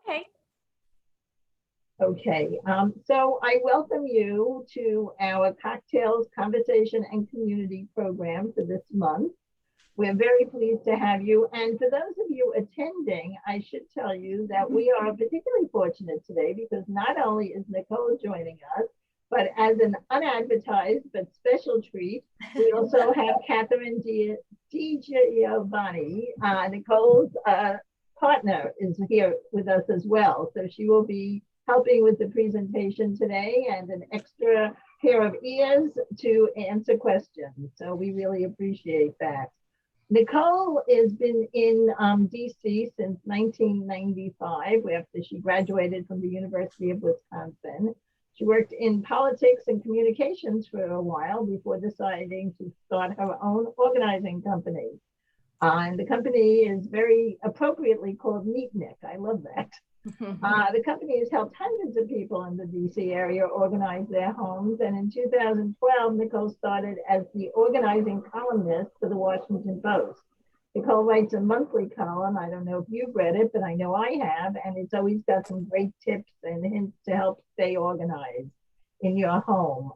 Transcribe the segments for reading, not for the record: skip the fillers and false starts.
Okay. Okay, so I welcome you to our Cocktails, Conversation, and Community program for this month. We're very pleased to have you. And for those of you attending, I should tell you that we are particularly fortunate today because not only is Nicole joining us, but as an unadvertised but special treat, we also have Catherine DiGiovanni, Nicole's partner, is here with us as well. So she will be helping with the presentation today and an extra pair of ears to answer questions. So we really appreciate that. Nicole has been in DC since 1995, after she graduated from the University of Wisconsin. She worked in politics and communications for a while before deciding to start her own organizing company. And the company is very appropriately called Neatnik. I love that. The company has helped hundreds of people in the DC area organize their homes. And in 2012, Nicole started as the organizing columnist for the Washington Post. Nicole writes a monthly column. I don't know if you've read it, but I know I have. And it's always got some great tips and hints to help stay organized in your home.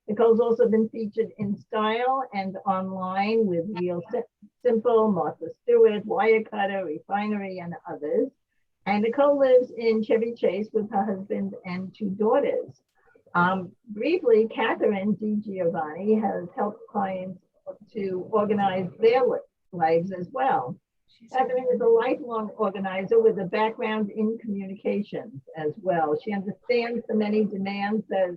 Nicole's also been featured in Style and online with Real Simple, Martha Stewart, Wirecutter, Refinery, and others. And Nicole lives in Chevy Chase with her husband and two daughters. Briefly, Catherine DiGiovanni has helped clients to organize their lives as well. Catherine is a lifelong organizer with a background in communications as well. She understands the many demands that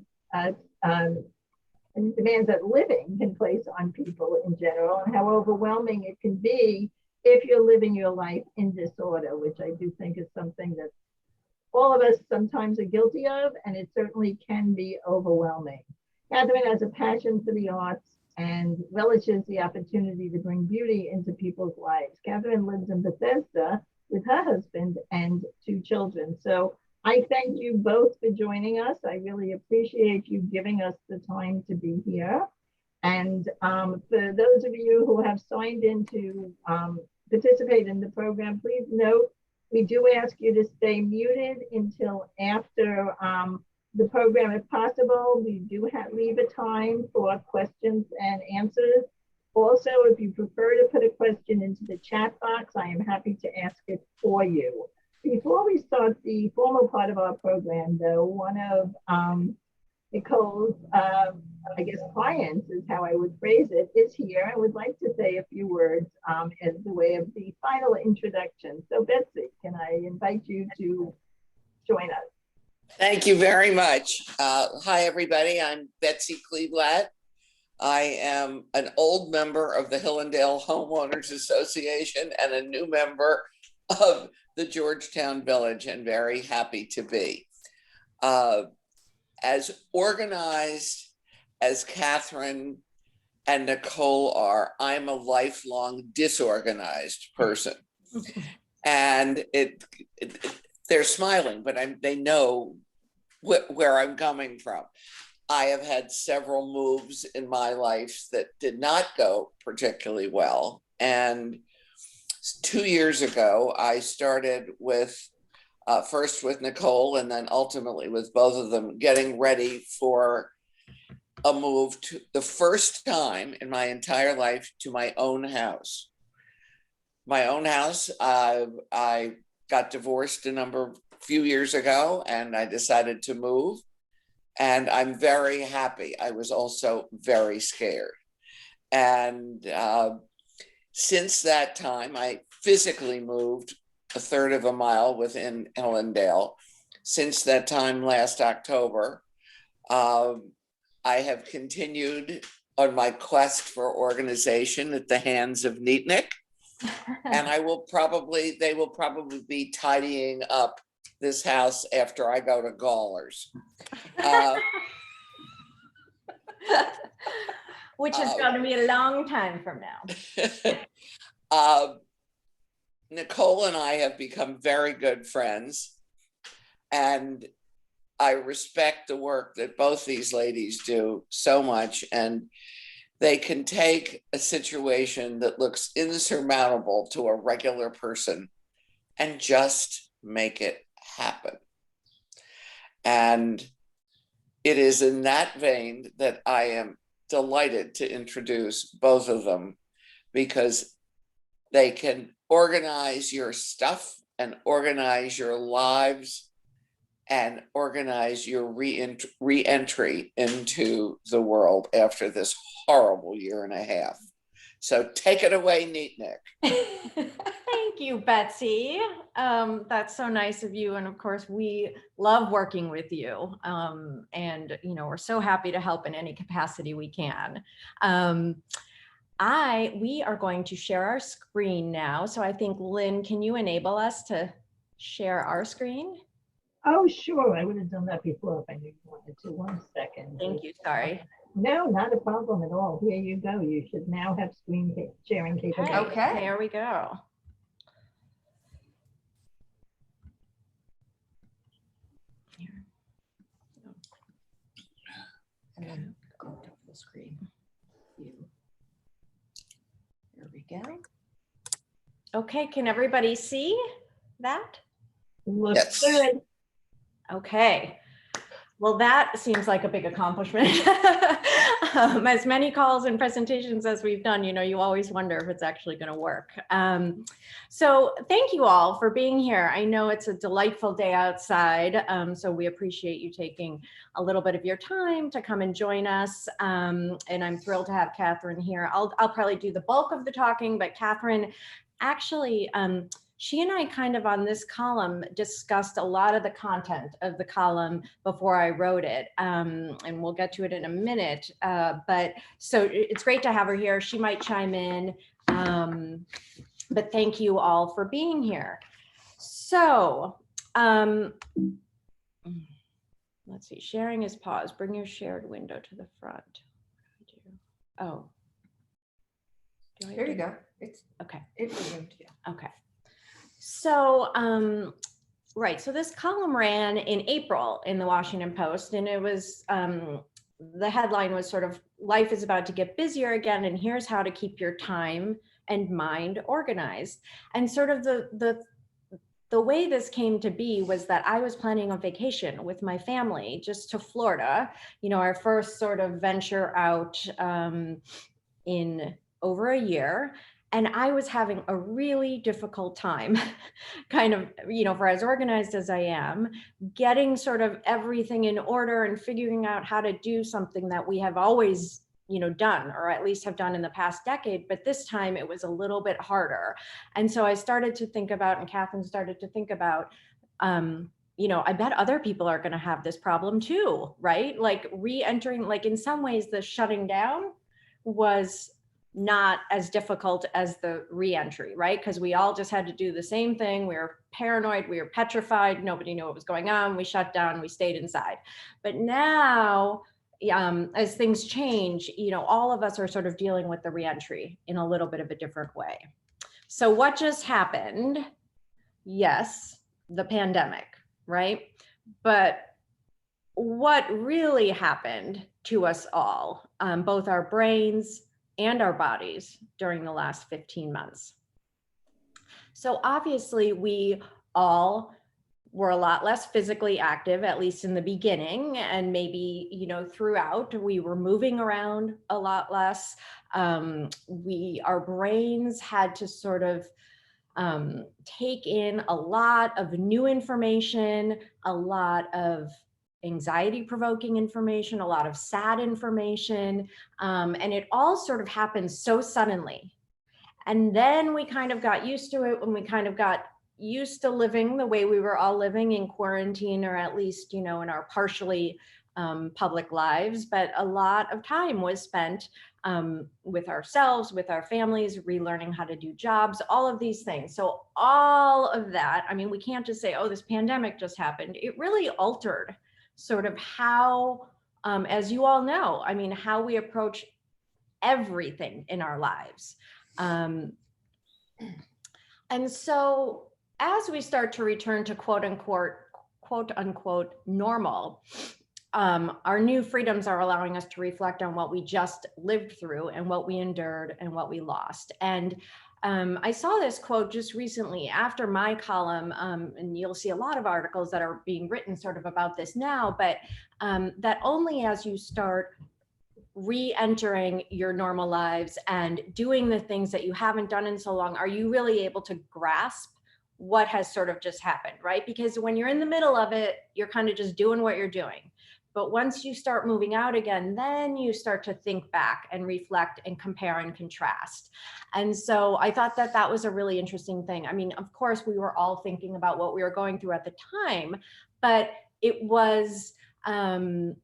living can place on people in general and how overwhelming it can be if you're living your life in disorder, which I do think is something that all of us sometimes are guilty of, and it certainly can be overwhelming. Catherine has a passion for the arts and relishes the opportunity to bring beauty into people's lives. Catherine lives in Bethesda with her husband and two children. So I thank you both for joining us. I really appreciate you giving us the time to be here. And for those of you who have signed in to participate in the program, please note we do ask you to stay muted until after the program if possible. We do leave a time for questions and answers. Also, if you prefer to put a question into the chat box, I am happy to ask it for you. Before we start the formal part of our program, though, one of Nicole's, I guess, clients is how I would phrase it, is here and would like to say a few words as the way of the final introduction. So Betsy, can I invite you to join us? Thank you very much. Hi, everybody. I'm Betsy Kleeblatt. I am an old member of the Hillendale Homeowners Association and a new member of the Georgetown Village, and very happy to be. As organized as Catherine and Nicole are, I'm a lifelong disorganized person. And they're smiling, but they know where I'm coming from. I have had several moves in my life that did not go particularly well. And 2 years ago, I started with first with Nicole and then ultimately with both of them getting ready for a move to the first time in my entire life to my own house. My own house. I got divorced a few years ago and I decided to move, and I'm very happy. I was also very scared. And since that time, I physically moved a third of a mile within Hillendale. Since that time last October, I have continued on my quest for organization at the hands of Neatnik. And they will probably be tidying up this house after I go to Gawler's. Which is going to be a long time from now. Nicole and I have become very good friends, and I respect the work that both these ladies do so much, and they can take a situation that looks insurmountable to a regular person and just make it happen. And it is in that vein that I am delighted to introduce both of them, because they can organize your stuff and organize your lives and organize your re-entry into the world after this horrible year and a half. So take it away, Neatnik. Thank you, Betsy. That's so nice of you. And of course, we love working with you. And, we're so happy to help in any capacity we can. We are going to share our screen now. So I think, Lynn, can you enable us to share our screen? Oh, sure. I would have done that before if I knew you wanted to. 1 second. Thank you. Sorry. No, not a problem at all. Here you go. You should now have screen sharing capability. Okay. There we go. Here. And then go to full screen view. There we go. Okay. Can everybody see that? Looks Yes. good. Okay. Well, that seems like a big accomplishment. As many calls and presentations as we've done, you always wonder if it's actually going to work. So thank you all for being here. I know it's a delightful day outside, so we appreciate you taking a little bit of your time to come and join us. And I'm thrilled to have Catherine here. I'll probably do the bulk of the talking, but Catherine actually, she and I kind of on this column discussed a lot of the content of the column before I wrote it. And we'll get to it in a minute. But so it's great to have her here. She might chime in. But thank you all for being here. So let's see, sharing is paused. Bring your shared window to the front. Oh. Here you go. It's okay. It resumed, yeah. Okay. So, right. So this column ran in April in the Washington Post, and it was, the headline was sort of, life is about to get busier again, and here's how to keep your time and mind organized. And sort of the way this came to be was that I was planning a vacation with my family just to Florida, our first sort of venture out in over a year. And I was having a really difficult time, kind of, for as organized as I am, getting sort of everything in order and figuring out how to do something that we have always, done, or at least have done in the past decade. But this time it was a little bit harder. And so I started to think about, and Catherine started to think about, I bet other people are going to have this problem too, right? Like re-entering, like in some ways the shutting down was not as difficult as the re-entry, right? Because we all just had to do the same thing. We were paranoid, we were petrified, nobody knew what was going on. We shut down, we stayed inside. But now, as things change, all of us are sort of dealing with the re-entry in a little bit of a different way. So what just happened? Yes, the pandemic, right? But what really happened to us all, both our brains and our bodies during the last 15 months. So obviously we all were a lot less physically active, at least in the beginning, and maybe, throughout. We were moving around a lot less. Our brains had to sort of take in a lot of new information, a lot of anxiety-provoking information, a lot of sad information, and it all sort of happened so suddenly. And then we kind of got used to it when we kind of got used to living the way we were all living in quarantine, or at least, in our partially public lives. But a lot of time was spent with ourselves, with our families, relearning how to do jobs, all of these things. So all of that, we can't just say, oh, this pandemic just happened. It really altered sort of how, as you all know, how we approach everything in our lives. And so as we start to return to quote unquote normal, our new freedoms are allowing us to reflect on what we just lived through and what we endured and what we lost. And I saw this quote just recently after my column, and you'll see a lot of articles that are being written sort of about this now, but that only as you start re-entering your normal lives and doing the things that you haven't done in so long, are you really able to grasp what has sort of just happened, right? Because when you're in the middle of it, you're kind of just doing what you're doing. But once you start moving out again, then you start to think back and reflect and compare and contrast. And so I thought that that was a really interesting thing. I mean, of course, we were all thinking about what we were going through at the time, but it was, and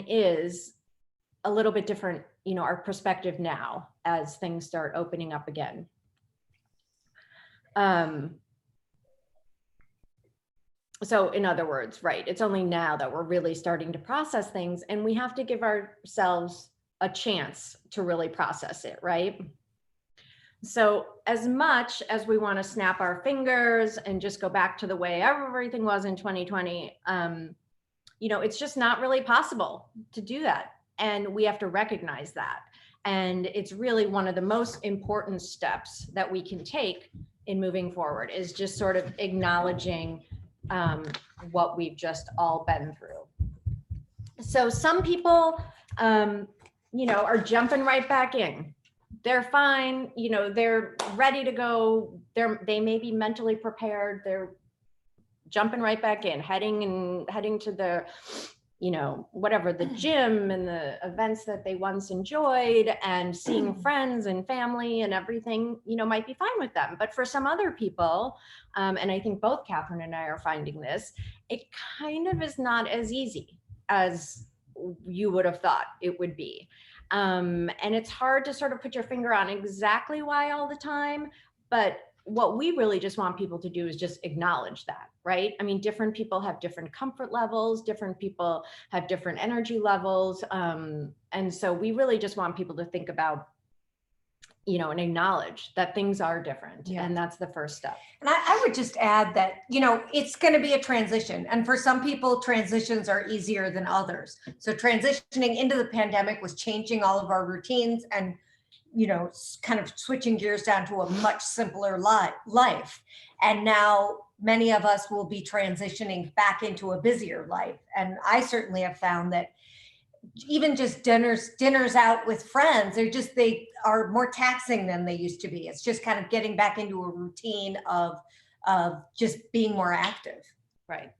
is a little bit different, you know, our perspective now as things start opening up again. So in other words, right, it's only now that we're really starting to process things, and we have to give ourselves a chance to really process it, right? So as much as we want to snap our fingers and just go back to the way everything was in 2020, you know, it's just not really possible to do that. And we have to recognize that. And it's really one of the most important steps that we can take in moving forward, is just sort of acknowledging what we've just all been through. So some people, you know, are jumping right back in. They're fine, you know, they're ready to go. They may be mentally prepared. They're jumping right back in, heading to the, you know, whatever, the gym and the events that they once enjoyed, and seeing friends and family and everything, you know, might be fine with them. But for some other people, and I think both Catherine and I are finding this, it kind of is not as easy as you would have thought it would be. And it's hard to sort of put your finger on exactly why all the time, but what we really just want people to do is just acknowledge that, right? I mean, different people have different comfort levels, different people have different energy levels. And so we really just want people to think about, you know, and acknowledge that things are different. Yeah. And that's the first step. And I would just add that, you know, it's going to be a transition. And for some people, transitions are easier than others. So transitioning into the pandemic was changing all of our routines and, you know, kind of switching gears down to a much simpler life. And now many of us will be transitioning back into a busier life. And I certainly have found that even just dinners out with friends, they are more taxing than they used to be. It's just kind of getting back into a routine of just being more active. Right.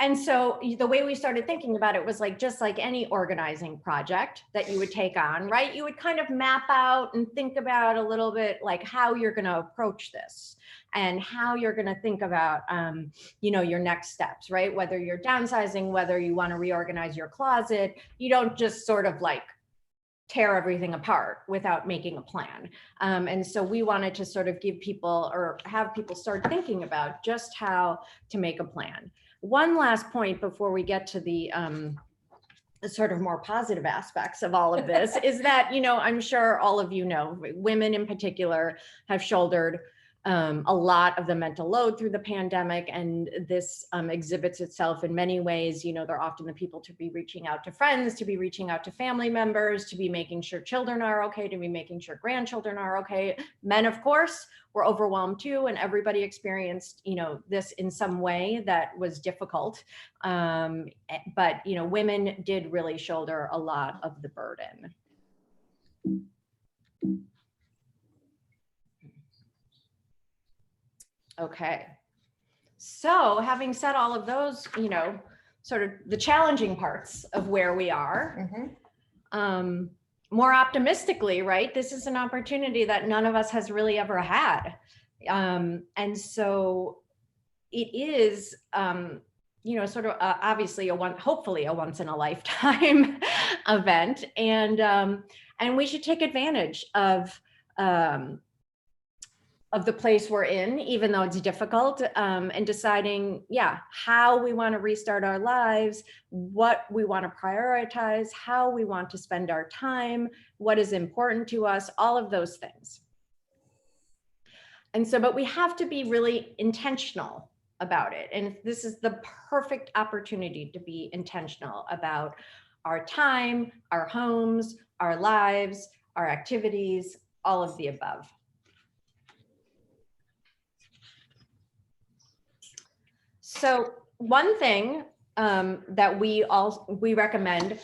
And so the way we started thinking about it was like, just like any organizing project that you would take on, right? You would kind of map out and think about a little bit like how you're going to approach this and how you're going to think about, you know, your next steps, right? Whether you're downsizing, whether you want to reorganize your closet, you don't just sort of like tear everything apart without making a plan. And so we wanted to sort of give people, or have people start thinking about just how to make a plan. One last point before we get to the sort of more positive aspects of all of this is that, you know, I'm sure all of you know, women in particular have shouldered a lot of the mental load through the pandemic, and this exhibits itself in many ways. You know, they're often the people to be reaching out to friends, to be reaching out to family members, to be making sure children are okay, to be making sure grandchildren are okay. Men, of course, were overwhelmed too, and everybody experienced, you know, this in some way that was difficult. But, you know, women did really shoulder a lot of the burden. Okay, so having said all of those, you know, sort of the challenging parts of where we are, more optimistically, right? This is an opportunity that none of us has really ever had. And so it is, you know, sort of obviously hopefully a once in a lifetime event. And we should take advantage of the place we're in, even though it's difficult, and deciding, how we want to restart our lives, what we want to prioritize, how we want to spend our time, what is important to us, all of those things. And so, but we have to be really intentional about it. And this is the perfect opportunity to be intentional about our time, our homes, our lives, our activities, all of the above. So one thing that we recommend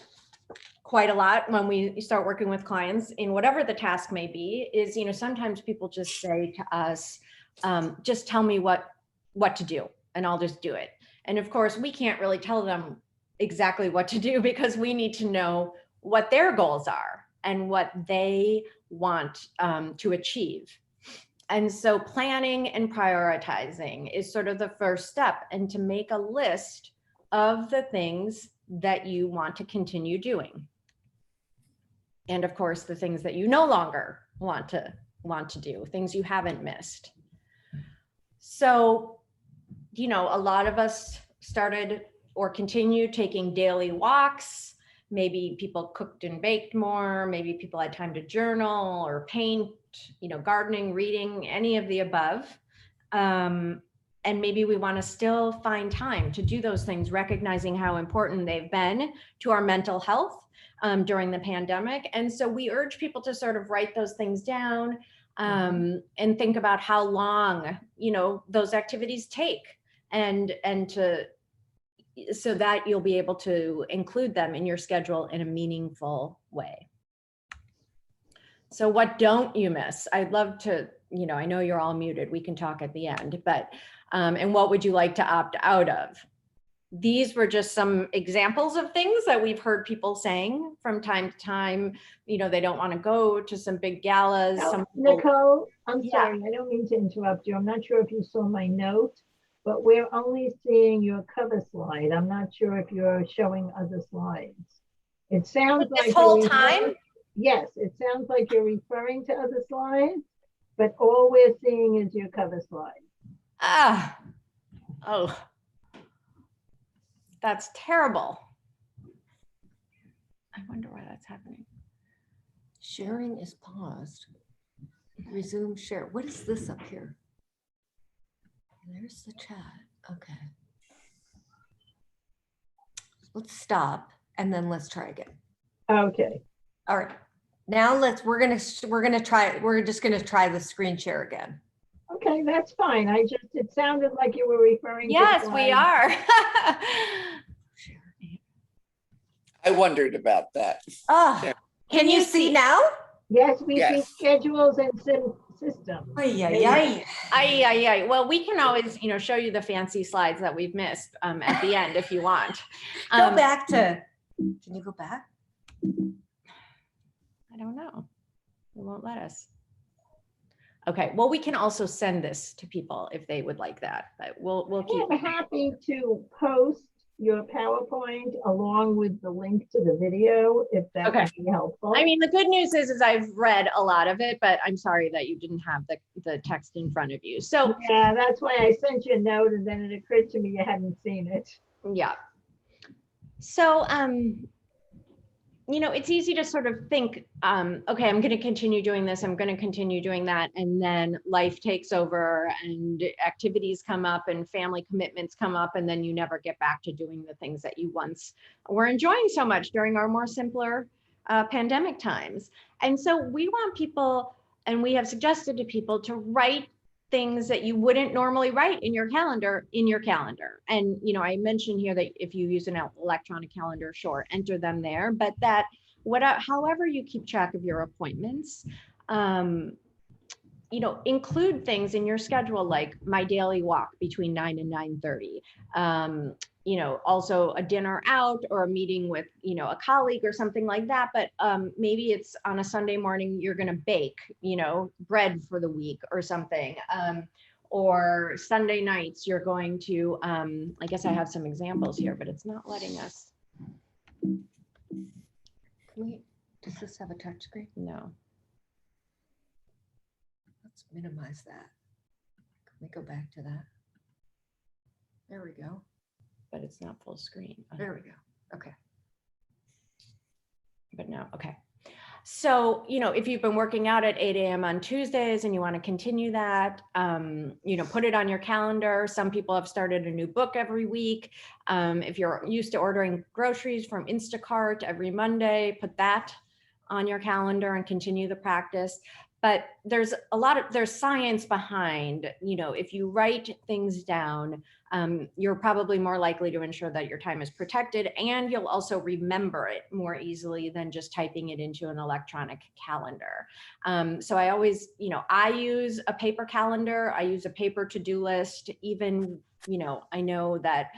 quite a lot when we start working with clients in whatever the task may be is, sometimes people just say to us, just tell me what to do and I'll just do it. And of course, we can't really tell them exactly what to do because we need to know what their goals are and what they want to achieve. And so planning and prioritizing is sort of the first step, and to make a list of the things that you want to continue doing. And of course, the things that you no longer want to do, things you haven't missed. So, a lot of us started or continue taking daily walks. Maybe people cooked and baked more. Maybe people had time to journal or paint, gardening, reading, any of the above. And maybe we want to still find time to do those things, recognizing how important they've been to our mental health during the pandemic. And so we urge people to sort of write those things down and think about how long, those activities take, and so that you'll be able to include them in your schedule in a meaningful way. So what don't you miss? I'd love to, I know you're all muted, we can talk at the end, but, and what would you like to opt out of? These were just some examples of things that we've heard people saying from time to time. They don't want to go to some big galas. Now, Nicole, I'm sorry, I don't mean to interrupt you. I'm not sure if you saw my note, but we're only seeing your cover slide. I'm not sure if you're showing other slides. It sounds like this whole time? Yes, it sounds like you're referring to other slides, but all we're seeing is your cover slide. Oh, that's terrible. I wonder why that's happening. Sharing is paused. Resume share. What is this up here? There's the chat. Okay. Let's stop and then let's try again. Okay. All right. Now we're just gonna try the screen share again. Okay, that's fine. It sounded like you were referring to. Yes, we are. I wondered about that. Oh, can you see now? Yes, we see Yes. schedules and system. Well, we can always, show you the fancy slides that we've missed at the end if you want. Go back to, can you go back? I don't know. It won't let us. Okay, well, we can also send this to people if they would like that, but we'll keep. I'm happy to post your PowerPoint along with the link to the video, if that would be helpful. I mean, the good news is I've read a lot of it, but I'm sorry that you didn't have the text in front of you. So yeah, that's why I sent you a note, and then it occurred to me you hadn't seen it. Yeah. So, it's easy to sort of think, okay, I'm going to continue doing this, I'm going to continue doing that. And then life takes over and activities come up and family commitments come up. And then you never get back to doing the things that you once were enjoying so much during our more simpler pandemic times. And so we want people, and we have suggested to people to write things that you wouldn't normally write in your calendar. And, I mentioned here that if you use an electronic calendar, sure, enter them there, but that however you keep track of your appointments, include things in your schedule, like my daily walk between 9 and 9:30. Also a dinner out or a meeting with, a colleague or something like that. But maybe it's on a Sunday morning, you're going to bake, bread for the week or something. Or Sunday nights, you're going to, I guess I have some examples here, but it's not letting us. Does this have a touch screen? No. Let's minimize that. Can we go back to that? There we go. But it's not full screen. There we go. Okay. But no, okay. So, if you've been working out at 8 a.m. on Tuesdays and you want to continue that, put it on your calendar. Some people have started a new book every week. If you're used to ordering groceries from Instacart every Monday, put that on your calendar and continue the practice. but there's science behind, if you write things down, you're probably more likely to ensure that your time is protected, and you'll also remember it more easily than just typing it into an electronic calendar. So I always, I use a paper calendar, I use a paper to-do list, even, I know that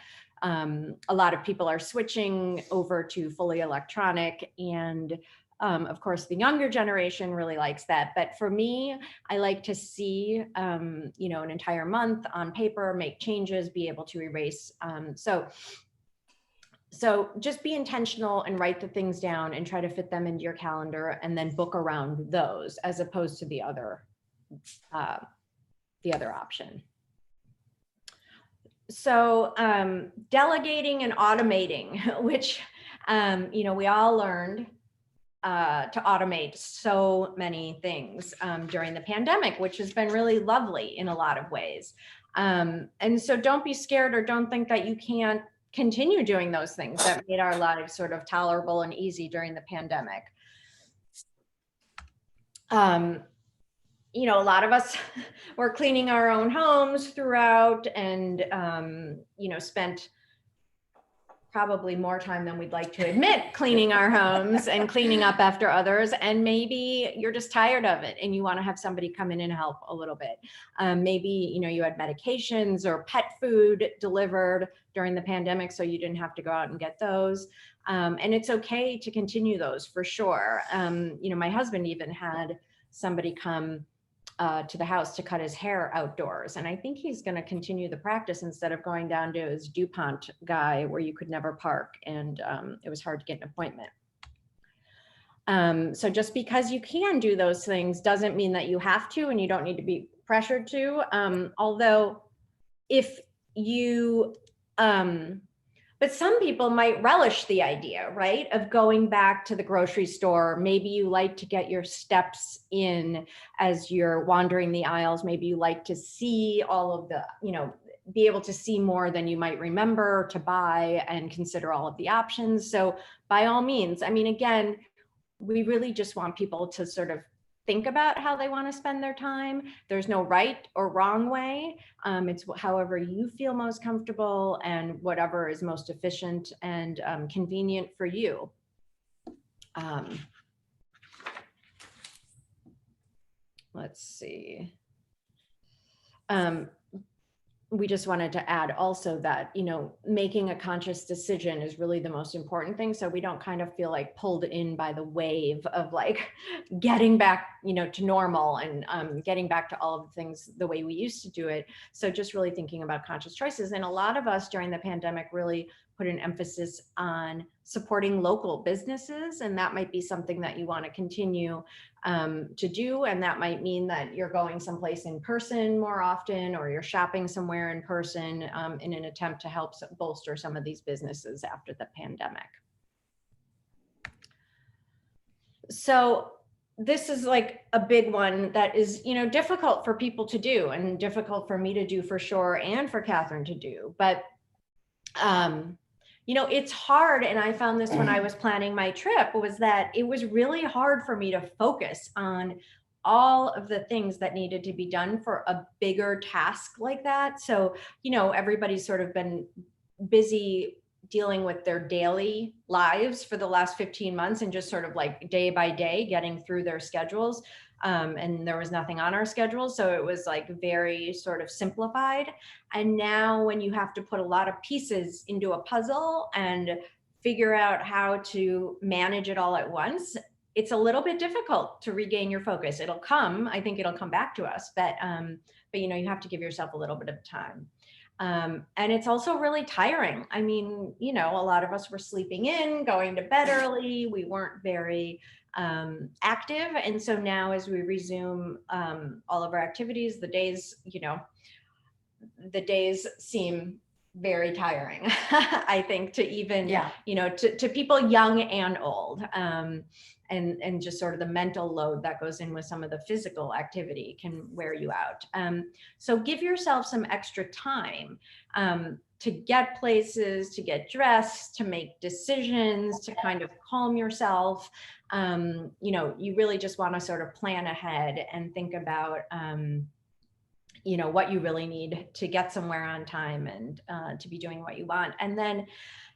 a lot of people are switching over to fully electronic, and of course, the younger generation really likes that. But for me, I like to see, an entire month on paper, make changes, be able to erase. So just be intentional and write the things down and try to fit them into your calendar, and then book around those as opposed to the other option. So delegating and automating, which, we all learned to automate so many things during the pandemic, which has been really lovely in a lot of ways. And so don't be scared, or don't think that you can't continue doing those things that made our lives sort of tolerable and easy during the pandemic. A lot of us were cleaning our own homes throughout, and, spent probably more time than we'd like to admit cleaning our homes and cleaning up after others. And maybe you're just tired of it and you want to have somebody come in and help a little bit. Maybe, you had medications or pet food delivered during the pandemic, so you didn't have to go out and get those. And it's okay to continue those for sure. My husband even had somebody come to the house to cut his hair outdoors. And I think he's going to continue the practice instead of going down to his DuPont guy where you could never park and it was hard to get an appointment. So just because you can do those things doesn't mean that you have to, and you don't need to be pressured to. Although if you, but some people might relish the idea, right, of going back to the grocery store. Maybe you like to get your steps in as you're wandering the aisles. Maybe you like to see all of the, be able to see more than you might remember to buy and consider all of the options. So by all means, again, we really just want people to sort of think about how they want to spend their time. There's no right or wrong way. It's however you feel most comfortable and whatever is most efficient and convenient for you. Let's see. We just wanted to add also that, making a conscious decision is really the most important thing. So we don't kind of feel like pulled in by the wave of like getting back, to normal and getting back to all of the things the way we used to do it. So just really thinking about conscious choices. And a lot of us during the pandemic really put an emphasis on supporting local businesses. And that might be something that you want to continue to do. And that might mean that you're going someplace in person more often, or you're shopping somewhere in person in an attempt to help bolster some of these businesses after the pandemic. So this is like a big one that is, difficult for people to do and difficult for me to do for sure, and for Catherine to do. But it's hard. And I found this when I was planning my trip, was that it was really hard for me to focus on all of the things that needed to be done for a bigger task like that. So, everybody's sort of been busy dealing with their daily lives for the last 15 months and just sort of like day by day getting through their schedules. And there was nothing on our schedule. So it was like very sort of simplified. And now when you have to put a lot of pieces into a puzzle and figure out how to manage it all at once, it's a little bit difficult to regain your focus. I think it'll come back to us, but you have to give yourself a little bit of time. And it's also really tiring. A lot of us were sleeping in, going to bed early. We weren't very active. And so now as we resume all of our activities, the days seem very tiring, I think, to even, to people young and old. And just sort of the mental load that goes in with some of the physical activity can wear you out. So give yourself some extra time to get places, to get dressed, to make decisions, to kind of calm yourself. You really just want to sort of plan ahead and think about, what you really need to get somewhere on time and to be doing what you want. And then,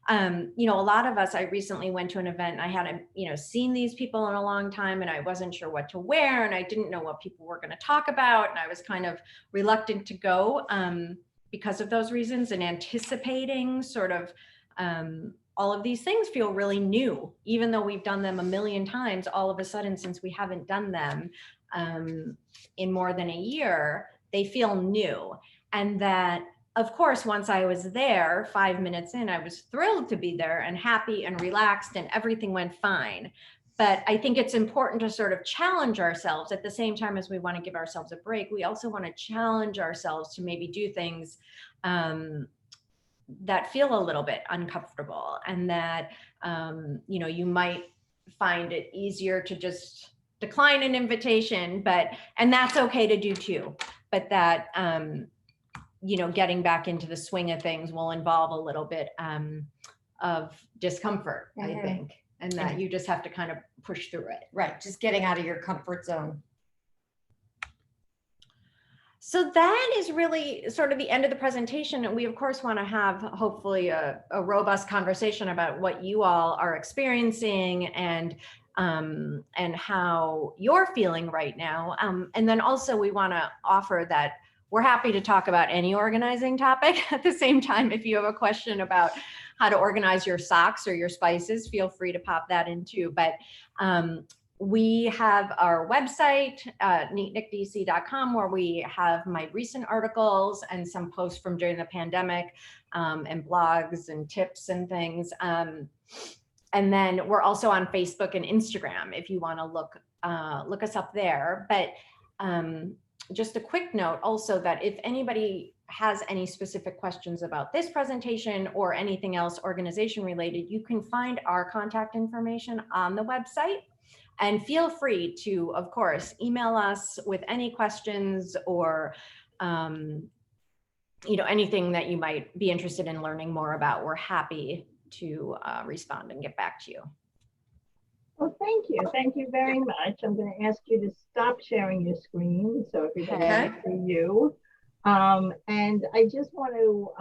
a lot of us, I recently went to an event and I hadn't, seen these people in a long time, and I wasn't sure what to wear, and I didn't know what people were going to talk about. And I was kind of reluctant to go because of those reasons, and anticipating sort of all of these things feel really new, even though we've done them a million times. All of a sudden, since we haven't done them in more than a year, they feel new. And that, of course, once I was there, 5 minutes in, I was thrilled to be there and happy and relaxed, and everything went fine. But I think it's important to sort of challenge ourselves at the same time as we want to give ourselves a break. We also want to challenge ourselves to maybe do things that feel a little bit uncomfortable, and that, you might find it easier to just decline an invitation, and that's okay to do too. But that, getting back into the swing of things will involve a little bit of discomfort, I think, and that you just have to kind of push through it. Right, just getting out of your comfort zone. So that is really sort of the end of the presentation. And we, of course, want to have hopefully a robust conversation about what you all are experiencing and how you're feeling right now. And then also we want to offer that we're happy to talk about any organizing topic. At the same time, if you have a question about how to organize your socks or your spices, feel free to pop that in too. But we have our website, neatnikdc.com, where we have my recent articles and some posts from during the pandemic, and blogs and tips and things. And then we're also on Facebook and Instagram if you want to look us up there. But just a quick note also that if anybody has any specific questions about this presentation or anything else organization related, you can find our contact information on the website. And feel free to, of course, email us with any questions or anything that you might be interested in learning more about. We're happy to respond and get back to you. Well, thank you. Thank you very much. I'm going to ask you to stop sharing your screen so everybody can see you. And I just want to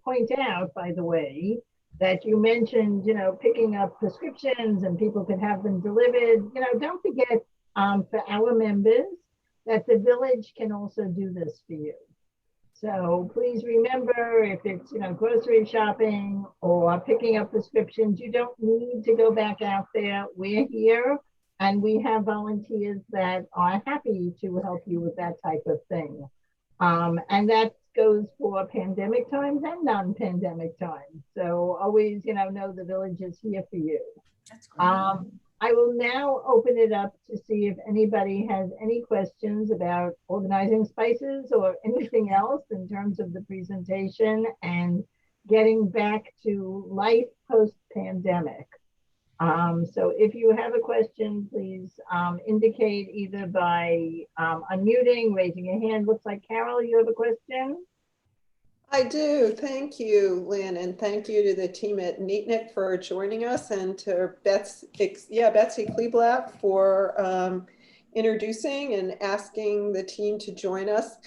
point out, by the way, that you mentioned, picking up prescriptions and people could have them delivered. Don't forget for our members that the village can also do this for you. So please remember, if it's, grocery shopping or picking up prescriptions, you don't need to go back out there. We're here and we have volunteers that are happy to help you with that type of thing. And that goes for pandemic times and non-pandemic times. So always, know the village is here for you. That's great. I will now open it up to see if anybody has any questions about organizing spices or anything else in terms of the presentation and getting back to life post-pandemic. So if you have a question, please indicate either by unmuting, raising your hand. Looks like Carol, you have a question? I do. Thank you, Lynn, and thank you to the team at Neatnik for joining us, and to Betsy Kleeblatt for introducing and asking the team to join us.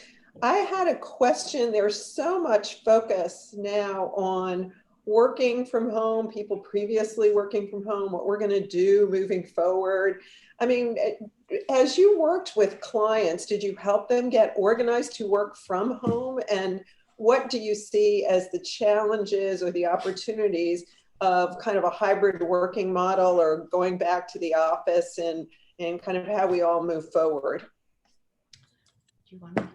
I had a question. There's so much focus now on working from home, people previously working from home, what we're going to do moving forward. I mean, as you worked with clients, did you help them get organized to work from home? And what do you see as the challenges or the opportunities of kind of a hybrid working model or going back to the office, and kind of how we all move forward? Do you want to?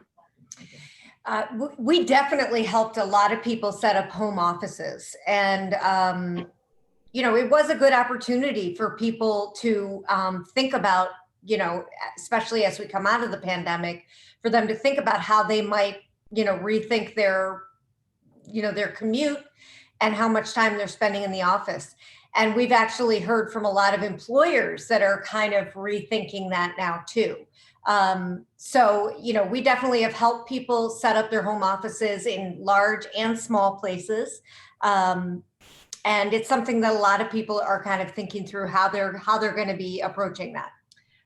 We definitely helped a lot of people set up home offices, and it was a good opportunity for people to think about, especially as we come out of the pandemic, for them to think about how they might rethink their commute and how much time they're spending in the office. And we've actually heard from a lot of employers that are kind of rethinking that now too. So, we definitely have helped people set up their home offices in large and small places. And it's something that a lot of people are kind of thinking through how they're going to be approaching that.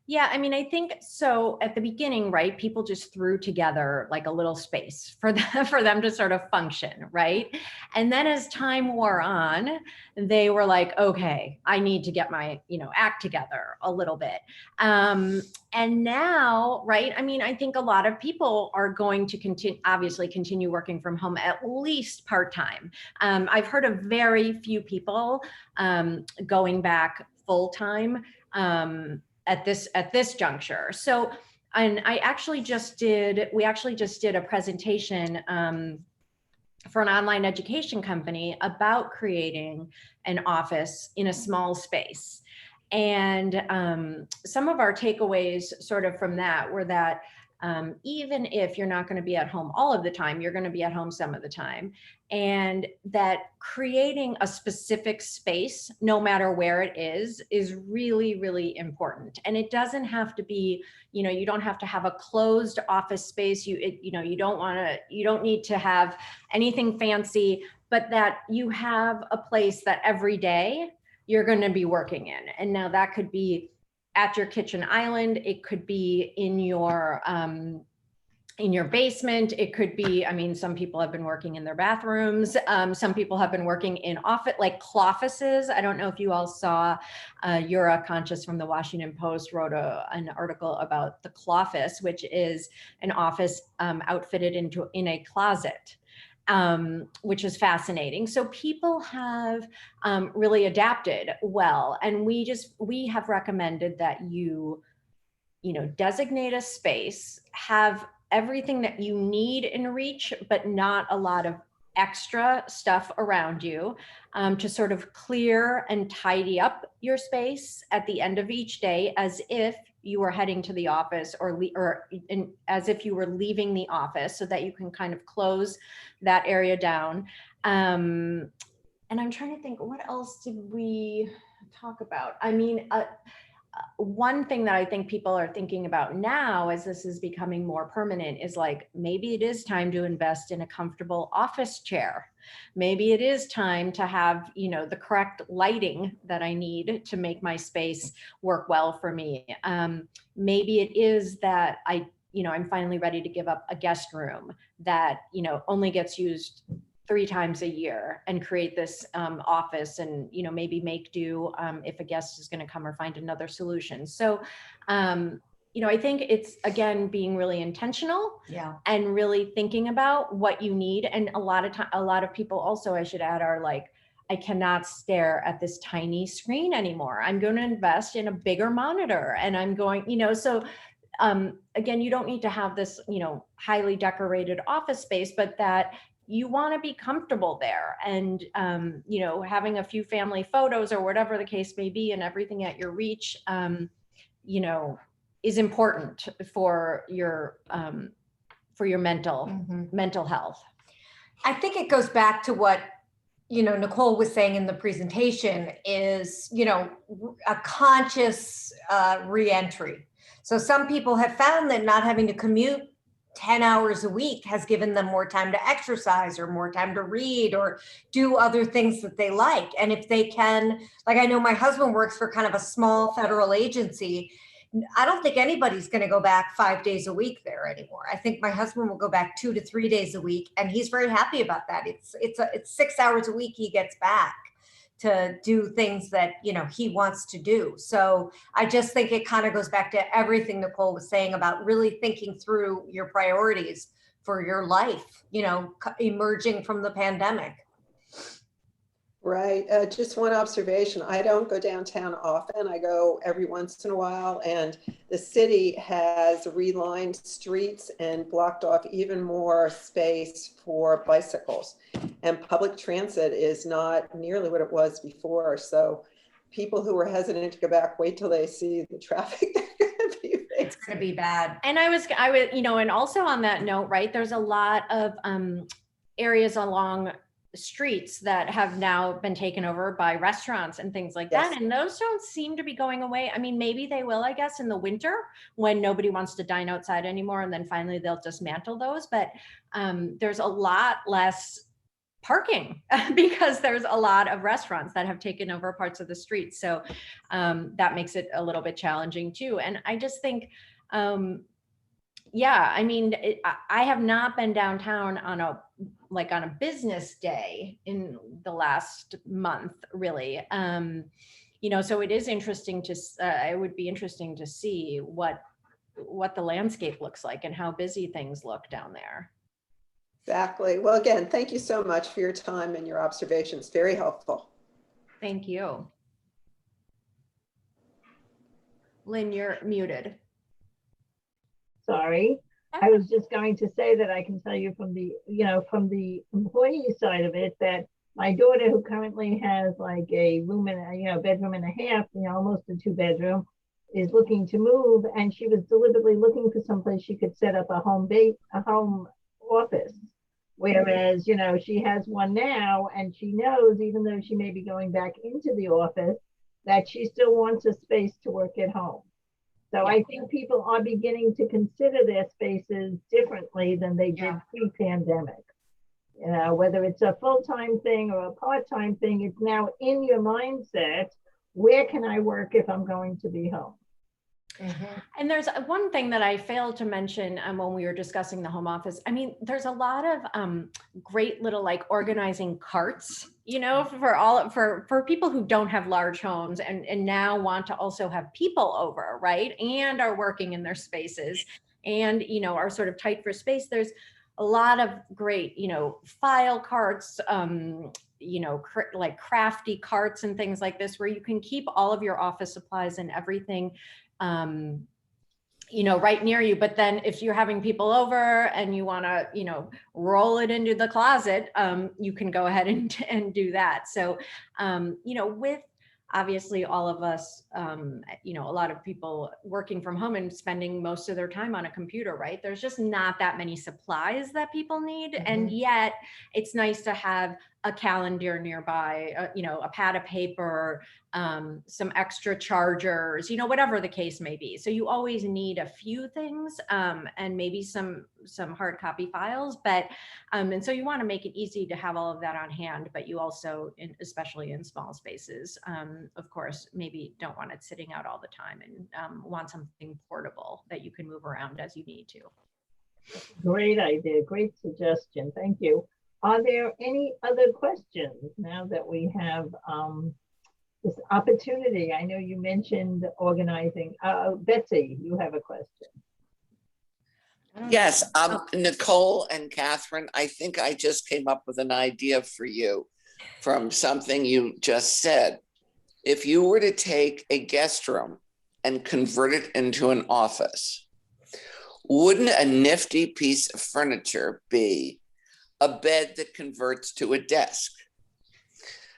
Yeah, I mean, I think so at the beginning, right, people just threw together like a little space for them to sort of function, right? And then as time wore on, they were like, okay, I need to get my, act together a little bit. And now, right, I mean, I think a lot of people are going to continue working from home, at least part-time. I've heard of very few people going back full-time at this juncture. So, and we actually just did a presentation for an online education company about creating an office in a small space. And some of our takeaways sort of from that were that even if you're not going to be at home all of the time, you're going to be at home some of the time. And that creating a specific space, no matter where it is really, really important. And it doesn't have to be, you don't have to have a closed office space. You don't need to have anything fancy, but that you have a place that every day you're going to be working in. And now that could be at your kitchen island. It could be in your basement. It could be, I mean, some people have been working in their bathrooms. Some people have been working in office, like cloffices. I don't know if you all saw, Yura Conscious from the Washington Post wrote an article about the cloffice, which is an office outfitted in a closet. Which is fascinating. So people have really adapted well. And we have recommended that you designate a space, have everything that you need in reach, but not a lot of extra stuff around you, to sort of clear and tidy up your space at the end of each day, as if you were heading to the office or as if you were leaving the office, so that you can kind of close that area down. And I'm trying to think, what else did we talk about? I mean, one thing that I think people are thinking about now, as this is becoming more permanent, is like, maybe it is time to invest in a comfortable office chair. Maybe it is time to have, the correct lighting that I need to make my space work well for me. Maybe it is that I'm finally ready to give up a guest room that, only gets used 3 times a year, and create this office, and maybe make do if a guest is going to come, or find another solution. So I think it's, again, being really intentional, and really thinking about what you need. And a lot of people also, I should add, are like, I cannot stare at this tiny screen anymore. I'm going to invest in a bigger monitor, and I'm going, so again, you don't need to have this, highly decorated office space, but that you want to be comfortable there, and having a few family photos or whatever the case may be, and everything at your reach, is important for your mental health. I think it goes back to what Nicole was saying in the presentation, is a conscious reentry. So some people have found that not having to commute 10 hours a week has given them more time to exercise, or more time to read, or do other things that they like. And if they can, like, I know my husband works for kind of a small federal agency. I don't think anybody's going to go back 5 days a week there anymore. I think my husband will go back 2 to 3 days a week, and he's very happy about that. It's 6 hours a week he gets back to do things that he wants to do. So I just think it kind of goes back to everything Nicole was saying about really thinking through your priorities for your life, emerging from the pandemic. Right. Just one observation. I don't go downtown often. I go every once in a while, and the city has relined streets and blocked off even more space for bicycles. And public transit is not nearly what it was before. So people who are hesitant to go back, wait till they see the traffic. It's going to be bad. And I would, and also on that note, right, there's a lot of areas along streets that have now been taken over by restaurants and things like that. Yes. And those don't seem to be going away. I mean, maybe they will, I guess, in the winter when nobody wants to dine outside anymore. And then finally they'll dismantle those. But there's a lot less parking because there's a lot of restaurants that have taken over parts of the street. So that makes it a little bit challenging too. And I just think, yeah, I mean, I have not been downtown on a business day in the last month, really. You know, so it is interesting to, it would be interesting to see what the landscape looks like and how busy things look down there. Exactly. Well, again, thank you so much for your time and your observations. Very helpful. Thank you. Lynn, you're muted. Sorry. I was just going to say that I can tell you from the, from the employee side of it, that my daughter, who currently has like a room and a, bedroom and a half, almost a 2-bedroom, is looking to move, and she was deliberately looking for someplace she could set up a home office. Whereas, she has one now, and she knows, even though she may be going back into the office, that she still wants a space to work at home. So I think people are beginning to consider their spaces differently than they did pre-pandemic. Whether it's a full-time thing or a part-time thing, it's now in your mindset, where can I work if I'm going to be home? Mm-hmm. And there's one thing that I failed to mention when we were discussing the home office. I mean, there's a lot of great little organizing carts, for people who don't have large homes and now want to also have people over, right? And are working in their spaces and, are sort of tight for space. There's a lot of great, file carts, like crafty carts and things like this, where you can keep all of your office supplies and everything right near you. But then if you're having people over and you want to, roll it into the closet, you can go ahead and do that. So, with obviously all of us, a lot of people working from home and spending most of their time on a computer, right? There's just not that many supplies that people need. Mm-hmm. And yet it's nice to have a calendar nearby, a pad of paper, some extra chargers, whatever the case may be. So you always need a few things, and maybe some hard copy files, but, and so you want to make it easy to have all of that on hand, but you also, especially in small spaces, of course, maybe don't want it sitting out all the time and want something portable that you can move around as you need to. Great idea, great suggestion, thank you. Are there any other questions now that we have this opportunity? I know you mentioned organizing. Betsy, you have a question. Yes, Nicole and Catherine, I think I just came up with an idea for you from something you just said. If you were to take a guest room and convert it into an office, wouldn't a nifty piece of furniture be a bed that converts to a desk?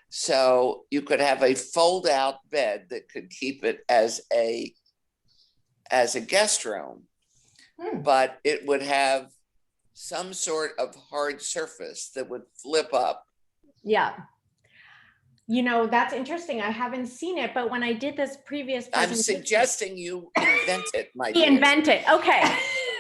So you could have a fold-out bed that could keep it as a guest room, but it would have some sort of hard surface that would flip up. Yeah. That's interesting. I haven't seen it, but when I did this previous I'm suggesting you invent it, my dear. Invent it. Okay.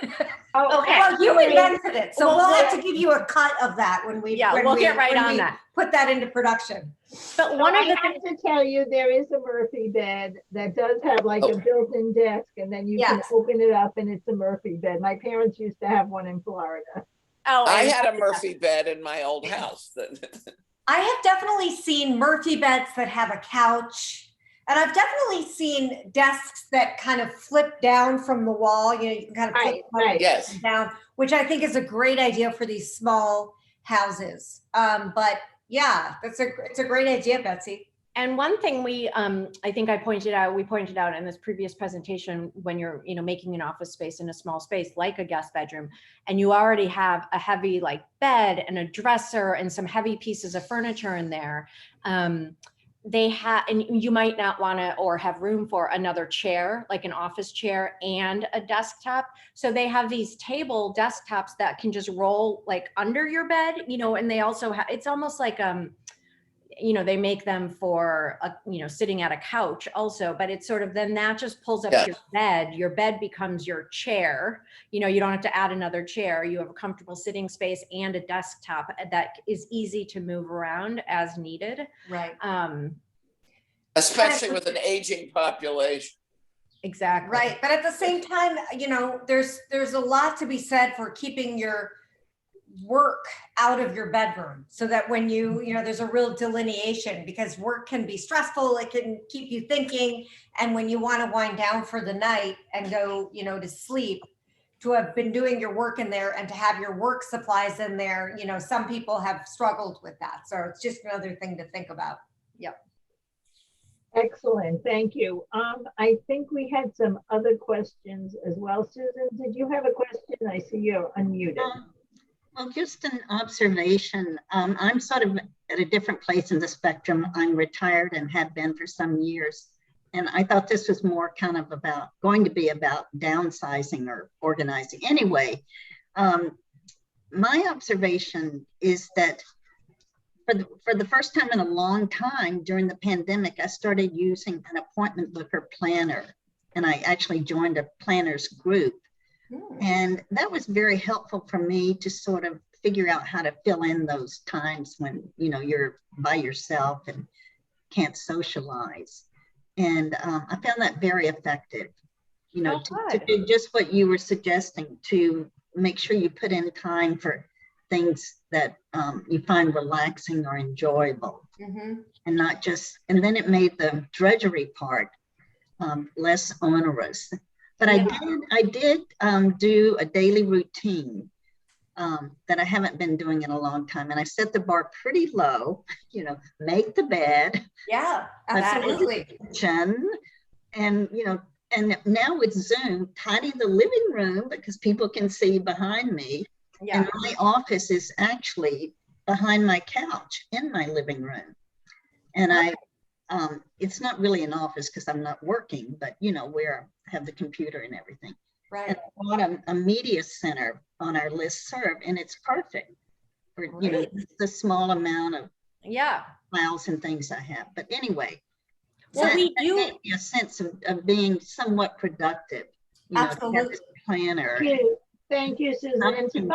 Okay. Well, you invented it, so we'll have to give you a cut of that when we. Yeah, we'll get right on that. Put that into production. But one of the I have to tell you, there is a Murphy bed that does have like a built-in desk, and then you can open it up, and it's a Murphy bed. My parents used to have one in Florida. Oh, I had a Murphy bed in my old house. I have definitely seen Murphy beds that have a couch. And I've definitely seen desks that kind of flip down from the wall. You can kind of flip down, which I think is a great idea for these small houses. But yeah, it's a great idea, Betsy. And one thing we pointed out in this previous presentation, when you're, making an office space in a small space, like a guest bedroom, and you already have a heavy bed and a dresser and some heavy pieces of furniture in there, they have, and you might not want to or have room for another chair, like an office chair and a desktop. So they have these table desktops that can just roll like under your bed, and they also have, it's almost like, they make them for, sitting at a couch also, but it's sort of, then that just pulls up Yeah. your bed becomes your chair. You don't have to add another chair. You have a comfortable sitting space and a desktop that is easy to move around as needed. Right. Especially with an aging population. Exactly. Right. But at the same time, there's a lot to be said for keeping your work out of your bedroom, so that when there's a real delineation, because work can be stressful. It can keep you thinking. And when you want to wind down for the night and go, to sleep, to have been doing your work in there and to have your work supplies in there, some people have struggled with that. So it's just another thing to think about. Yep. Excellent, thank you. I think we had some other questions as well. Susan, did you have a question? I see you're unmuted. Well, just an observation. I'm sort of at a different place in the spectrum. I'm retired and have been for some years. And I thought this was more kind of going to be about downsizing or organizing. Anyway, my observation is that for the first time in a long time during the pandemic, I started using an appointment booker planner, and I actually joined a planners group. And that was very helpful for me to sort of figure out how to fill in those times when, you're by yourself and can't socialize. And I found that very effective, to do just what you were suggesting, to make sure you put in time for things that you find relaxing or enjoyable, and not just, and then it made the drudgery part less onerous. But I did do a daily routine that I haven't been doing in a long time. And I set the bar pretty low, make the bed. Yeah, absolutely. And, and now with Zoom, tidy the living room because people can see behind me. Yeah. And my office is actually behind my couch in my living room. And it's not really an office because I'm not working, but where I have the computer and everything. Right. And I bought a media center on our listserv, and it's perfect for the small amount of files and things I have. But anyway, well, that gave me a sense of being somewhat productive. Absolutely. Planner. Thank you, Susan. And to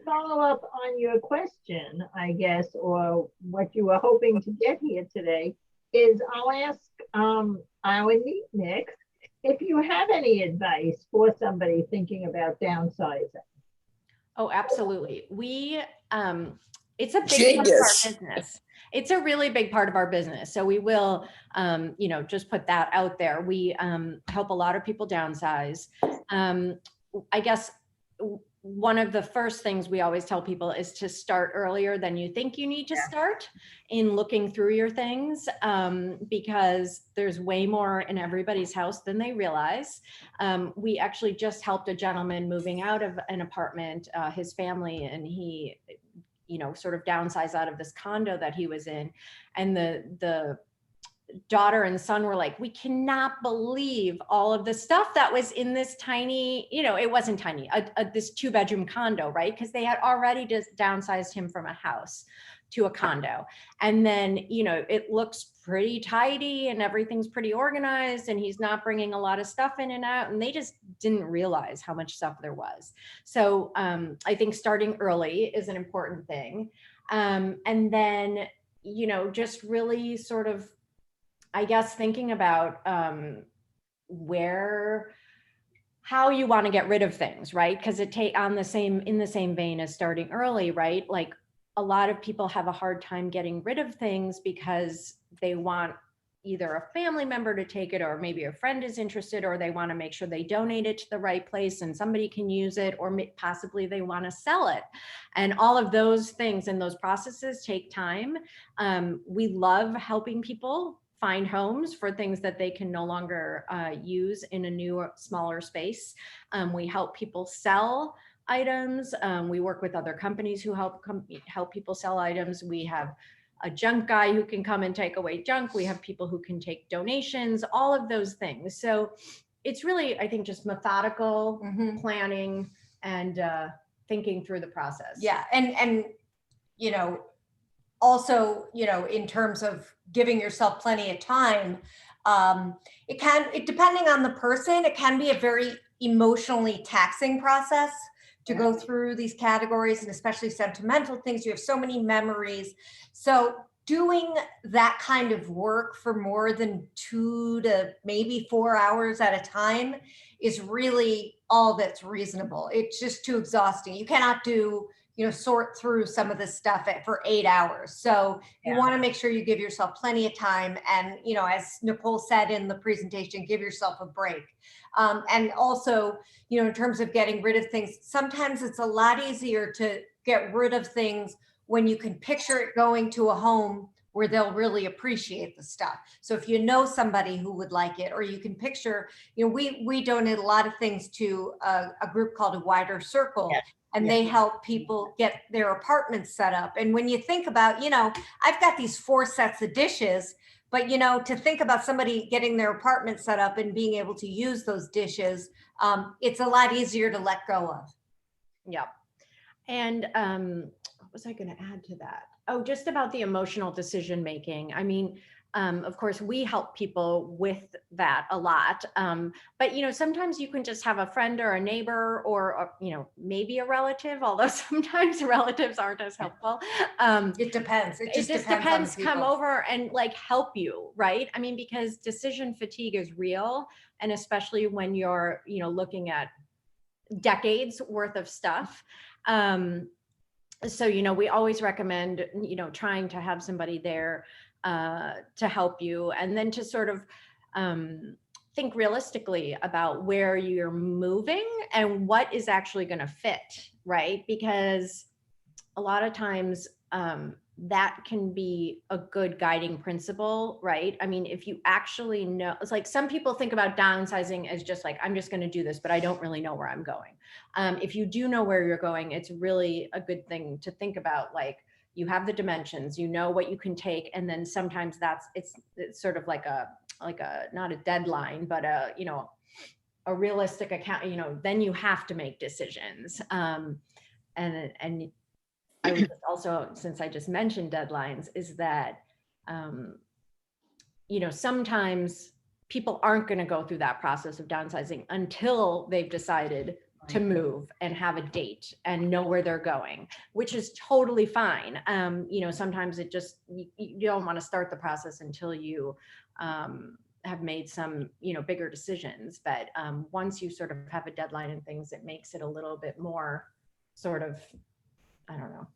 follow up on your question, I guess, or what you were hoping to get here today, is I'll ask our Neatnik if you have any advice for somebody thinking about downsizing. Oh, absolutely. It's a big part of our business. It's a really big part of our business. So we will, just put that out there. We help a lot of people downsize. I guess one of the first things we always tell people is to start earlier than you think you need to start in looking through your things, because there's way more in everybody's house than they realize. We actually just helped a gentleman moving out of an apartment, his family, and he, sort of downsized out of this condo that he was in. And the daughter and son were like, we cannot believe all of the stuff that was in this tiny, it wasn't tiny, this 2-bedroom condo, right? Because they had already just downsized him from a house to a condo. And then, it looks pretty tidy and everything's pretty organized and he's not bringing a lot of stuff in and out. And they just didn't realize how much stuff there was. So I think starting early is an important thing. And then, just really sort of, I guess, thinking about how you want to get rid of things, right? Because in the same vein as starting early, right? Like a lot of people have a hard time getting rid of things because they want either a family member to take it, or maybe a friend is interested, or they want to make sure they donate it to the right place and somebody can use it, or possibly they want to sell it. And all of those things and those processes take time. We love helping people find homes for things that they can no longer use in a new, smaller space. We help people sell items. We work with other companies who help people sell items. We have a junk guy who can come and take away junk. We have people who can take donations, all of those things. So it's really, I think, just methodical planning and thinking through the process. Yeah. And, you know, also, you know, in terms of giving yourself plenty of time, depending on the person, it can be a very emotionally taxing process to go through these categories, and especially sentimental things. You have so many memories. So doing that kind of work for more than 2 to maybe 4 hours at a time is really all that's reasonable. It's just too exhausting. You cannot do, you know, sort through some of this stuff for 8 hours. So you want to make sure you give yourself plenty of time. And, you know, as Nicole said in the presentation, give yourself a break. And also, you know, in terms of getting rid of things, sometimes it's a lot easier to get rid of things when you can picture it going to a home where they'll really appreciate the stuff. So if you know somebody who would like it, or you can picture, you know, we donate a lot of things to a group called A Wider Circle. Yeah. And they help people get their apartments set up. And when you think about, you know, I've got these 4 sets of dishes, but, you know, to think about somebody getting their apartment set up and being able to use those dishes, it's a lot easier to let go of. Yep. And what was I going to add to that? Oh, just about the emotional decision making. I mean, of course, we help people with that a lot. But, you know, sometimes you can just have a friend or a neighbor or, you know, maybe a relative, although sometimes relatives aren't as helpful. It depends. It just depends on the come people. over and like help you, right? I mean, because decision fatigue is real. And especially when you're, you know, looking at decades worth of stuff. So, you know, we always recommend, you know, trying to have somebody there to help you, and then to sort of think realistically about where you're moving and what is actually going to fit, right? Because a lot of times that can be a good guiding principle, right? I mean, if you actually know, it's like some people think about downsizing as just like, I'm just going to do this, but I don't really know where I'm going. If you do know where you're going, it's really a good thing to think about, like, you have the dimensions, you know what you can take, and then sometimes it's sort of like a not a deadline, but you know, a realistic account. You know, then you have to make decisions. And I would also, since I just mentioned deadlines, is that you know, sometimes people aren't going to go through that process of downsizing until they've decided to move and have a date and know where they're going, which is totally fine. You know, sometimes it just, you don't want to start the process until you have made some, you know, bigger decisions. But once you sort of have a deadline and things, it makes it a little bit more sort of, I don't know.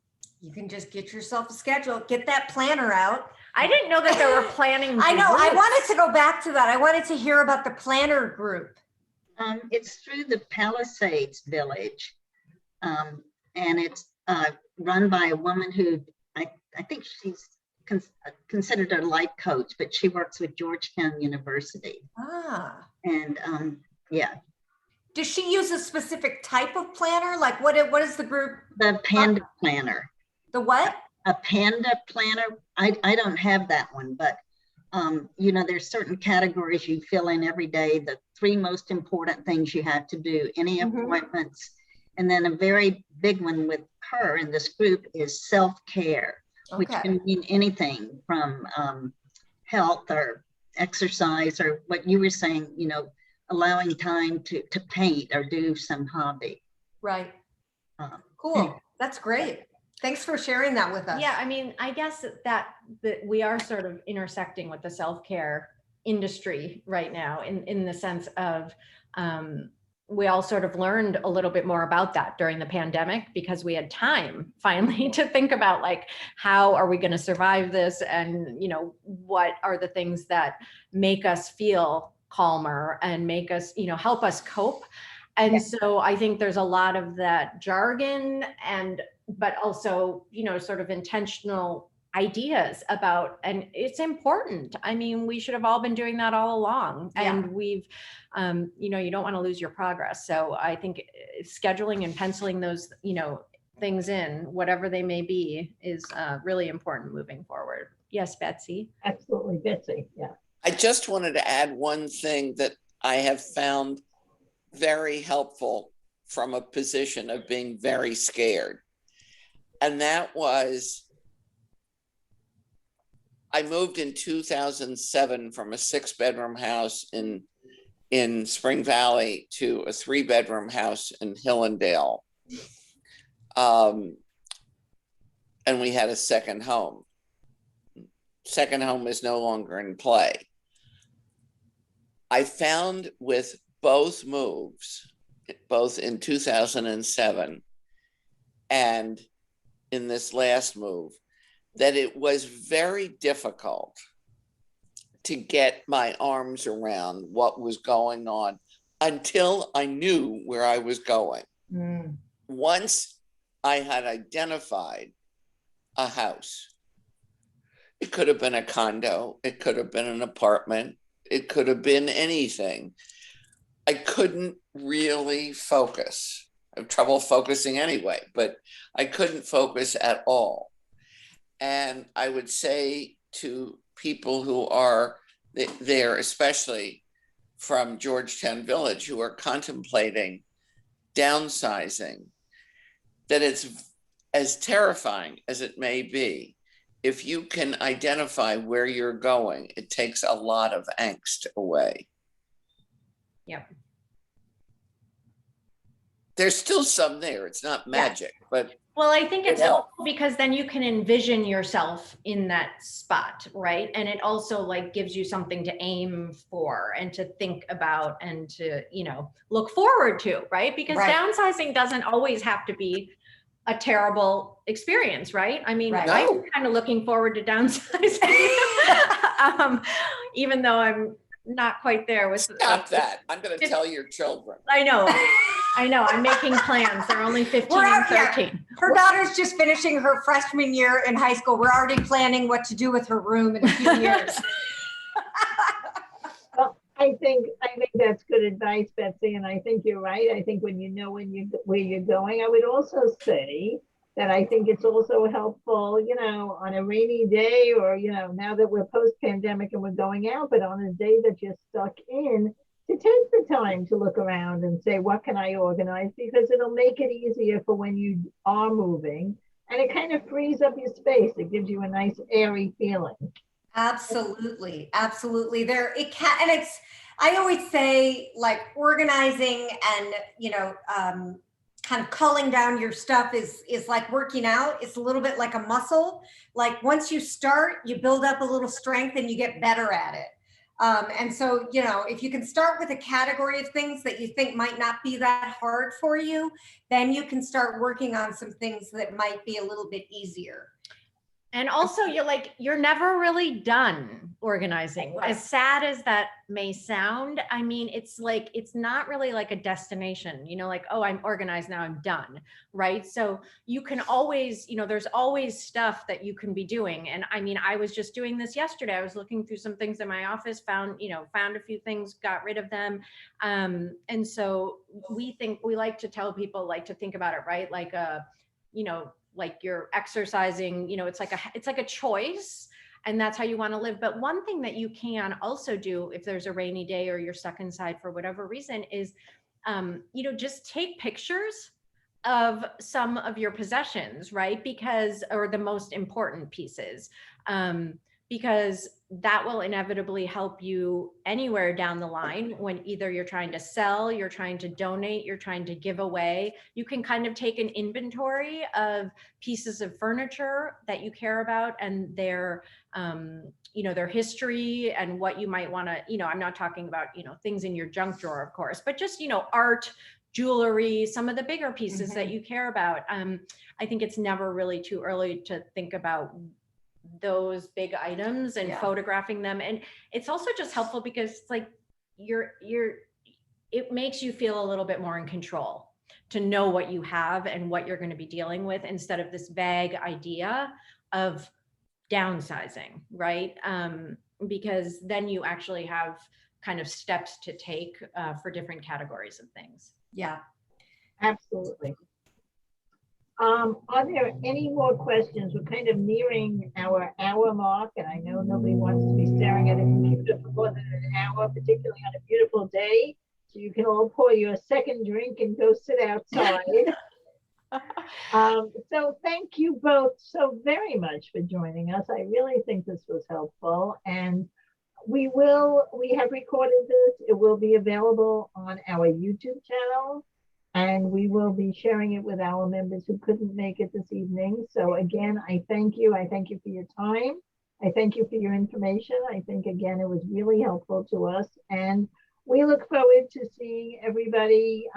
You can just get yourself a schedule, get that planner out. I didn't know that there were planning I know, I groups. wanted to go back to that. I wanted to hear about the planner group. It's through the Palisades Village, and it's run by a woman who I think she's considered a life coach, but she works with Georgetown University. Ah. And yeah. Does she use a specific type of planner? Like what is the group? The Panda Planner. The what? A Panda Planner. I don't have that one, but you know, there's certain categories you fill in every day, the 3 most important things you have to do, any appointments. And then a very big one with her in this group is self-care, which can mean anything from health or exercise, or what you were saying, you know, allowing time to paint or do some hobby. Right. Cool. That's great. Thanks for sharing that with us. Yeah, I mean, I guess that we are sort of intersecting with the self-care industry right now in the sense of we all sort of learned a little bit more about that during the pandemic because we had time finally to think about, like, how are we going to survive this, and, you know, what are the things that make us feel calmer and make us, you know, help us cope. And so I think there's a lot of that jargon but also, you know, sort of intentional ideas about, and it's important. I mean, we should have all been doing that all along, and we've, you know, you don't want to lose your progress. So I think scheduling and penciling those, you know, things in, whatever they may be, is really important moving forward. Yes, Betsy. Absolutely, Betsy, yeah. I just wanted to add one thing that I have found very helpful from a position of being very scared. And that was, I moved in 2007 from a 6-bedroom house in Spring Valley to a 3-bedroom house in Hillendale. And we had a second home. Second home is no longer in play. I found with both moves, both in 2007 and in this last move, that it was very difficult to get my arms around what was going on until I knew where I was going. Mm. Once I had identified a house, it could have been a condo, it could have been an apartment, it could have been anything. I couldn't really focus. I have trouble focusing anyway, but I couldn't focus at all. And I would say to people who are there, especially from Georgetown Village, who are contemplating downsizing, that it's as terrifying as it may be. If you can identify where you're going, it takes a lot of angst away. Yep. There's still some there. It's not magic, but Well, I think it's Yeah. helpful because then you can envision yourself in that spot, right? And it also like gives you something to aim for and to think about and to, you know, look forward to, right? Because Right. downsizing doesn't always have to be a terrible experience, right? I mean, Right. I'm kind of looking forward to downsizing, even though I'm not quite there with. stop that. I'm going to tell your children. I know. I'm making plans. They're only 15 We're and out here. 13. Her daughter's just finishing her freshman year in high school. We're already planning what to do with her room in a few years. Well, I think that's good advice, Betsy, and I think you're right. I think when you know where you're going, I would also say that I think it's also helpful, you know, on a rainy day or, you know, now that we're post-pandemic and we're going out, but on a day that you're stuck in, to take the time to look around and say, what can I organize? Because it'll make it easier for when you are moving, and it kind of frees up your space. It gives you a nice airy feeling. Absolutely. Absolutely. There, it can, and it's, I always say like organizing and, you know, kind of culling down your stuff is like working out. It's a little bit like a muscle. Like once you start, you build up a little strength and you get better at it. And so, you know, if you can start with a category of things that you think might not be that hard for you, then you can start working on some things that might be a little bit easier. And also you're never really done organizing. Right. As sad as that may sound, I mean, it's like, it's not really like a destination, you know, like, oh, I'm organized now, I'm done, right? So you can always, you know, there's always stuff that you can be doing. And I mean, I was just doing this yesterday. I was looking through some things in my office, found a few things, got rid of them. And so we like to tell people like to think about it, right? Like, you know, like you're exercising, you know, it's like a choice, and that's how you want to live. But one thing that you can also do if there's a rainy day or you're stuck inside for whatever reason is, you know, just take pictures of some of your possessions, right? Or the most important pieces, because that will inevitably help you anywhere down the line when either you're trying to sell, you're trying to donate, you're trying to give away. You can kind of take an inventory of pieces of furniture that you care about and their, you know, their history and what you might want to, you know, I'm not talking about, you know, things in your junk drawer, of course, but just, you know, art, jewelry, some of the bigger pieces that you care about. I think it's never really too early to think about those big items and photographing them. And it's also just helpful because it's like it makes you feel a little bit more in control to know what you have and what you're going to be dealing with instead of this vague idea of downsizing, right? Because then you actually have kind of steps to take for different categories of things. Yeah. Absolutely. Are there any more questions? We're kind of nearing our hour mark, and I know nobody wants to be staring at a computer for more than an hour, particularly on a beautiful day. So you can all pour you a second drink and go sit outside. So thank you both so very much for joining us. I really think this was helpful, and we have recorded this. It will be available on our YouTube channel, and we will be sharing it with our members who couldn't make it this evening. So again, I thank you. I thank you for your time. I thank you for your information. I think, again, it was really helpful to us, and we look forward to seeing everybody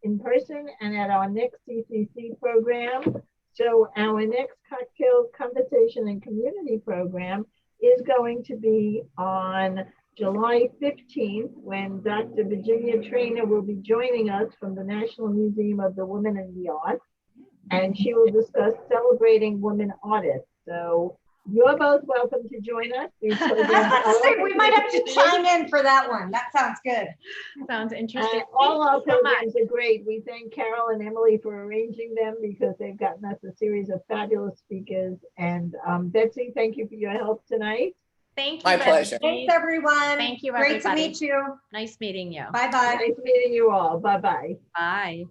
in person and at our next CCC program. So our next cocktail conversation and community program is going to be on July 15th, when Dr. Virginia Trainer will be joining us from the National Museum of the Women in the Arts, and she will discuss celebrating women artists. So you're both welcome to join us. We might have to chime in for that one. That sounds good. Sounds interesting. All our programs are great. We thank Carol and Emily for arranging them because they've gotten us a series of fabulous speakers. And Betsy, thank you for your help tonight. Thank you. My pleasure. Thanks, everyone. Thank you, Great everybody. to meet you. Nice meeting you. Bye-bye. Nice meeting you all. Bye-bye. Bye.